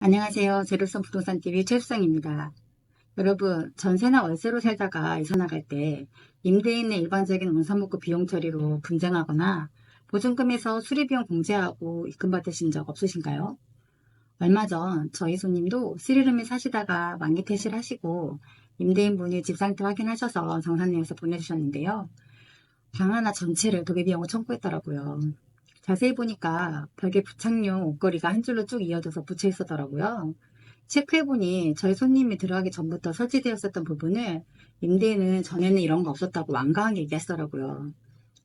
안녕하세요. 제로섬 부동산TV 최수정입니다. 여러분, 전세나 월세로 살다가 이사 나갈 때 임대인의 일반적인 원상복구 비용 처리로 분쟁하거나 보증금에서 수리비용 공제하고 입금받으신 적 없으신가요? 얼마 전 저희 손님도 쓰리룸에 사시다가 만기 퇴실 하시고 임대인분이 집 상태 확인하셔서 정산내에서 보내주셨는데요. 방 하나 전체를 도배비용을 청구했더라고요. 자세히 보니까 벽에 부착용 옷걸이가 한 줄로 쭉 이어져서 붙여 있었더라고요. 체크해보니 저희 손님이 들어가기 전부터 설치되었었던 부분을 임대인은 전에는 이런 거 없었다고 완강하게 얘기하시더라고요.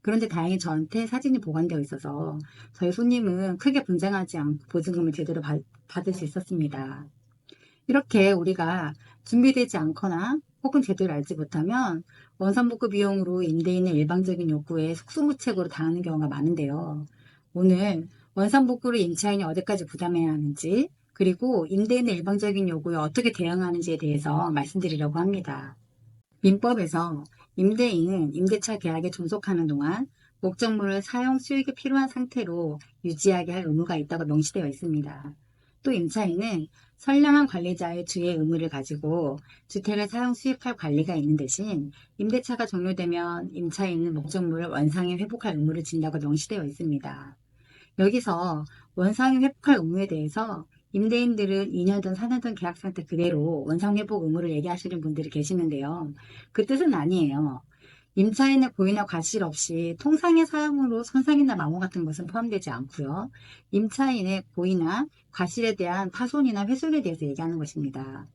그런데 다행히 저한테 사진이 보관되어 있어서 저희 손님은 크게 분쟁하지 않고 보증금을 제대로 받을 수 있었습니다. 이렇게 우리가 준비되지 않거나 혹은 제대로 알지 못하면 원상복구 비용으로 임대인의 일방적인 요구에 속수무책으로 당하는 경우가 많은데요. 오늘 원상복구를 임차인이 어디까지 부담해야 하는지, 그리고 임대인의 일방적인 요구에 어떻게 대응하는지에 대해서 말씀드리려고 합니다. 민법에서 임대인은 임대차 계약에 존속하는 동안 목적물을 사용 수익이 필요한 상태로 유지하게 할 의무가 있다고 명시되어 있습니다. 또 임차인은 선량한 관리자의 주의 의무를 가지고 주택을 사용 수익할 관리가 있는 대신 임대차가 종료되면 임차인은 목적물을 원상에 회복할 의무를 진다고 명시되어 있습니다. 여기서 원상이 회복할 의무에 대해서 임대인들은 2년든 4년든 계약 상태 그대로 원상 회복 의무를 얘기하시는 분들이 계시는데요. 그 뜻은 아니에요. 임차인의 고의나 과실 없이 통상의 사용으로 손상이나 마모 같은 것은 포함되지 않고요. 임차인의 고의나 과실에 대한 파손이나 훼손에 대해서 얘기하는 것입니다.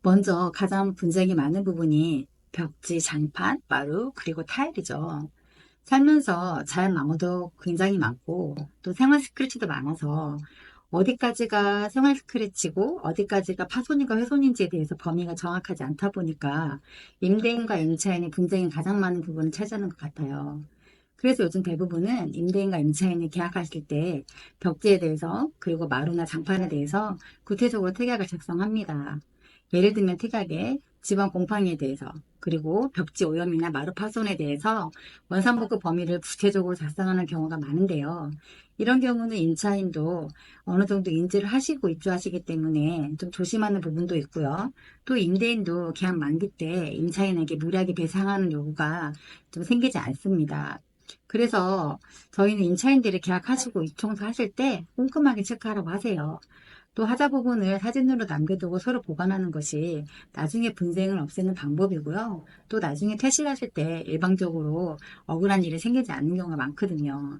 먼저 가장 분쟁이 많은 부분이 벽지, 장판, 마루, 그리고 타일이죠. 살면서 자연 마모도 굉장히 많고 또 생활 스크래치도 많아서 어디까지가 생활 스크래치고 어디까지가 파손인가 훼손인지에 대해서 범위가 정확하지 않다 보니까 임대인과 임차인의 분쟁이 가장 많은 부분을 차지하는 것 같아요. 그래서 요즘 대부분은 임대인과 임차인이 계약하실 때 벽지에 대해서 그리고 마루나 장판에 대해서 구체적으로 특약을 작성합니다. 예를 들면 특약에 집안 곰팡이에 대해서 그리고 벽지 오염이나 마루 파손에 대해서 원상복구 범위를 구체적으로 작성하는 경우가 많은데요. 이런 경우는 임차인도 어느 정도 인지를 하시고 입주하시기 때문에 좀 조심하는 부분도 있고요. 또 임대인도 계약 만기 때 임차인에게 무리하게 배상하는 요구가 좀 생기지 않습니다. 그래서 저희는 임차인들이 계약하시고 입청소하실 때 꼼꼼하게 체크하라고 하세요. 또 하자 부분을 사진으로 남겨두고 서로 보관하는 것이 나중에 분쟁을 없애는 방법이고요. 또 나중에 퇴실하실 때 일방적으로 억울한 일이 생기지 않는 경우가 많거든요.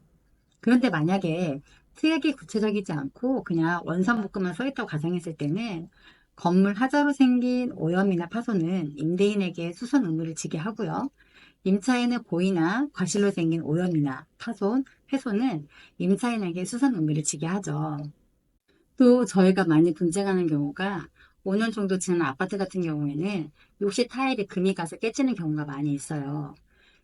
그런데 만약에 특약이 구체적이지 않고 그냥 원상복구만 써있다고 가정했을 때는 건물 하자로 생긴 오염이나 파손은 임대인에게 수선 의무를 지게 하고요. 임차인의 고의나 과실로 생긴 오염이나 파손, 훼손은 임차인에게 수선 의무를 지게 하죠. 또 저희가 많이 분쟁하는 경우가 5년 정도 지난 아파트 같은 경우에는 욕실 타일이 금이 가서 깨지는 경우가 많이 있어요.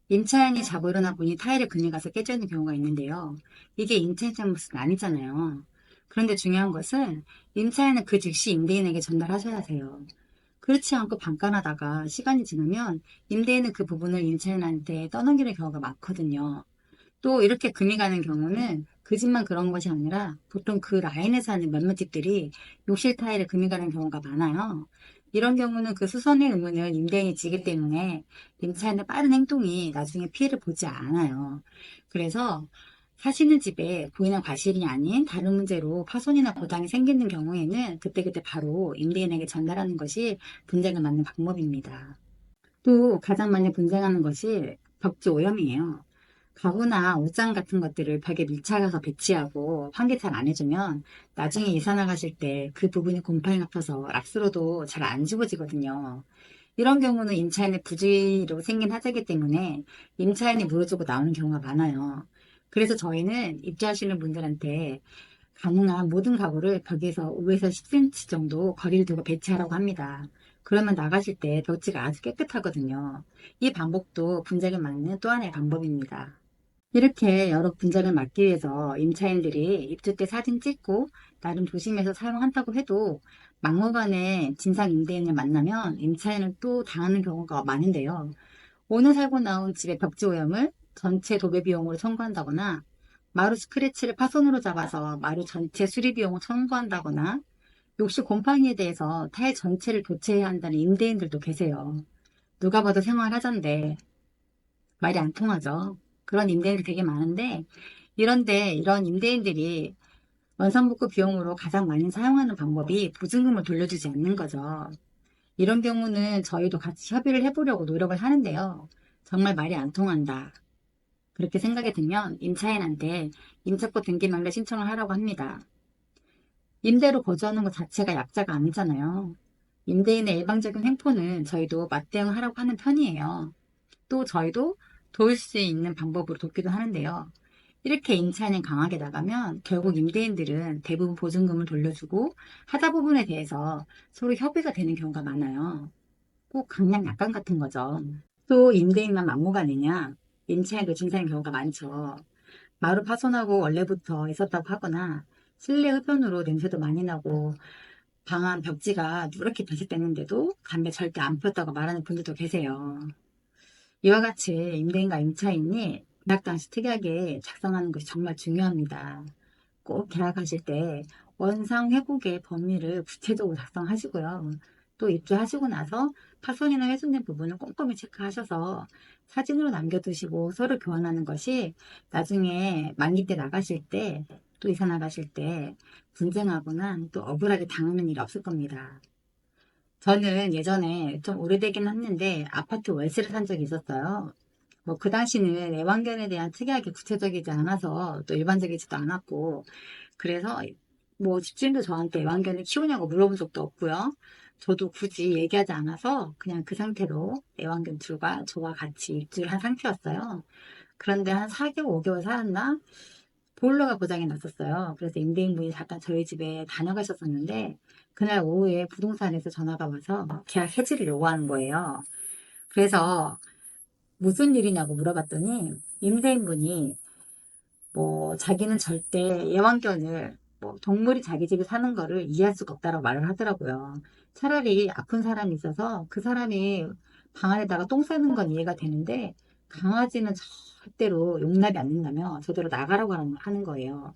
임차인이 자고 일어나 보니 타일에 금이 가서 깨지는 경우가 있는데요. 이게 임차인 잘못은 아니잖아요. 그런데 중요한 것은 임차인은 그 즉시 임대인에게 전달하셔야 하세요. 그렇지 않고 방관하다가 시간이 지나면 임대인은 그 부분을 임차인한테 떠넘기는 경우가 많거든요. 또 이렇게 금이 가는 경우는 그 집만 그런 것이 아니라 보통 그 라인에 사는 몇몇 집들이 욕실 타일에 금이 가는 경우가 많아요. 이런 경우는 그 수선의 의무는 임대인이 지기 때문에 임차인의 빠른 행동이 나중에 피해를 보지 않아요. 그래서 사시는 집에 고의나 과실이 아닌 다른 문제로 파손이나 고장이 생기는 경우에는 그때그때 바로 임대인에게 전달하는 것이 분쟁을 막는 방법입니다. 또 가장 많이 분쟁하는 것이 벽지 오염이에요. 가구나 옷장 같은 것들을 벽에 밀착해서 배치하고 환기 잘 안 해주면 나중에 이사 나가실 때 그 부분이 곰팡이가 펴서 락스로도 잘 안 지워지거든요. 이런 경우는 임차인의 부지로 생긴 하자이기 때문에 임차인이 물어주고 나오는 경우가 많아요. 그래서 저희는 입주하시는 분들한테 가능한 모든 가구를 벽에서 5에서 10cm 정도 거리를 두고 배치하라고 합니다. 그러면 나가실 때 벽지가 아주 깨끗하거든요. 이 방법도 분쟁을 막는 또 하나의 방법입니다. 이렇게 여러 분쟁을 막기 위해서 임차인들이 입주 때 사진 찍고 나름 조심해서 사용한다고 해도 막무가내 진상 임대인을 만나면 임차인은 또 당하는 경우가 많은데요. 오늘 살고 나온 집의 벽지 오염을 전체 도배 비용으로 청구한다거나 마루 스크래치를 파손으로 잡아서 마루 전체 수리 비용을 청구한다거나 욕실 곰팡이에 대해서 타일 전체를 교체해야 한다는 임대인들도 계세요. 누가 봐도 생활하자인데 말이 안 통하죠. 그런 임대인들이 되게 많은데 이런데 이런 임대인들이 원상복구 비용으로 가장 많이 사용하는 방법이 보증금을 돌려주지 않는 거죠. 이런 경우는 저희도 같이 협의를 해보려고 노력을 하는데요. 정말 말이 안 통한다. 그렇게 생각이 들면 임차인한테 임차권 등기만료 신청을 하라고 합니다. 임대로 거주하는 것 자체가 약자가 아니잖아요. 임대인의 일방적인 횡포는 저희도 맞대응하라고 하는 편이에요. 또 저희도 도울 수 있는 방법으로 돕기도 하는데요. 이렇게 임차인이 강하게 나가면 결국 임대인들은 대부분 보증금을 돌려주고 하자 부분에 대해서 서로 협의가 되는 경우가 많아요. 꼭 강약 약간 같은 거죠. 또 임대인만 막무가내냐? 임차인도 진상인 경우가 많죠. 마루 파손하고 원래부터 있었다고 하거나 실내 흡연으로 냄새도 많이 나고 방 안 벽지가 누렇게 변색됐는데도 담배 절대 안 폈다고 말하는 분들도 계세요. 이와 같이 임대인과 임차인이 계약 당시 특이하게 작성하는 것이 정말 중요합니다. 꼭 계약하실 때 원상 회복의 범위를 구체적으로 작성하시고요. 또 입주하시고 나서 파손이나 훼손된 부분을 꼼꼼히 체크하셔서 사진으로 남겨두시고 서로 교환하는 것이 나중에 만기 때 나가실 때 또 이사 나가실 때 분쟁하거나 또 억울하게 당하는 일이 없을 겁니다. 저는 예전에 좀 오래되긴 했는데 아파트 월세를 산 적이 있었어요. 뭐 그 당시는 애완견에 대한 특이하게 구체적이지 않아서 또 일반적이지도 않았고 그래서 뭐 집주인도 저한테 애완견을 키우냐고 물어본 적도 없고요. 저도 굳이 얘기하지 않아서 그냥 그 상태로 애완견 둘과 저와 같이 입주를 한 상태였어요. 그런데 한 4개월, 5개월 살았나? 보일러가 고장이 났었어요. 그래서 임대인분이 잠깐 저희 집에 다녀가셨었는데 그날 오후에 부동산에서 전화가 와서 계약 해지를 요구하는 거예요. 그래서 무슨 일이냐고 물어봤더니 임대인분이 뭐 자기는 절대 애완견을 뭐 동물이 자기 집에 사는 거를 이해할 수가 없다라고 말을 하더라고요. 차라리 아픈 사람이 있어서 그 사람이 방 안에다가 똥 싸는 건 이해가 되는데 강아지는 절대로 용납이 안 된다며 저대로 나가라고 하는 거예요.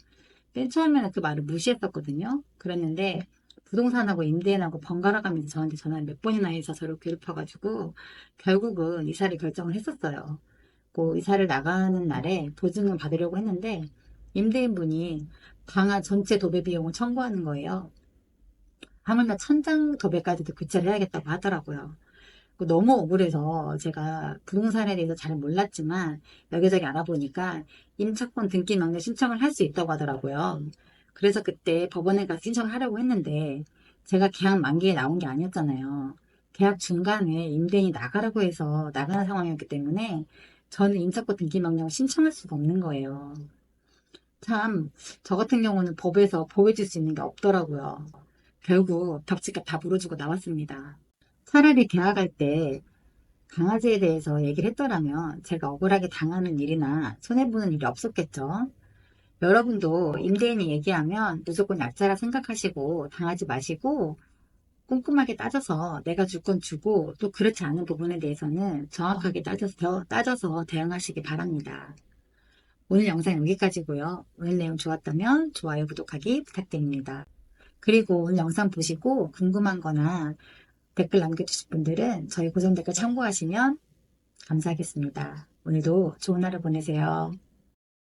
맨 처음에는 그 말을 무시했었거든요. 그랬는데 부동산하고 임대인하고 번갈아 가면서 저한테 전화를 몇 번이나 해서 저를 괴롭혀가지고 결국은 이사를 결정을 했었어요. 그 이사를 나가는 날에 보증금 받으려고 했는데 임대인분이 방안 전체 도배 비용을 청구하는 거예요. 하물며 천장 도배까지도 교체를 해야겠다고 하더라고요. 너무 억울해서 제가 부동산에 대해서 잘 몰랐지만 여기저기 알아보니까 임차권 등기 명령 신청을 할 수 있다고 하더라고요. 그래서 그때 법원에 가서 신청을 하려고 했는데 제가 계약 만기에 나온 게 아니었잖아요. 계약 중간에 임대인이 나가라고 해서 나가는 상황이었기 때문에 저는 임차권 등기 명령을 신청할 수가 없는 거예요. 참, 저 같은 경우는 법에서 보호해줄 수 있는 게 없더라고요. 결국 벽지값 다 물어주고 나왔습니다. 차라리 계약할 때 강아지에 대해서 얘기를 했더라면 제가 억울하게 당하는 일이나 손해보는 일이 없었겠죠. 여러분도 임대인이 얘기하면 무조건 약자라 생각하시고 당하지 마시고 꼼꼼하게 따져서 내가 줄 건 주고 또 그렇지 않은 부분에 대해서는 정확하게 따져서 대응하시기 바랍니다. 오늘 영상 여기까지고요. 오늘 내용 좋았다면 좋아요, 구독하기 부탁드립니다. 그리고 오늘 영상 보시고 궁금한 거나 댓글 남겨주실 분들은 저희 고정 댓글 참고하시면 감사하겠습니다. 오늘도 좋은 하루 보내세요.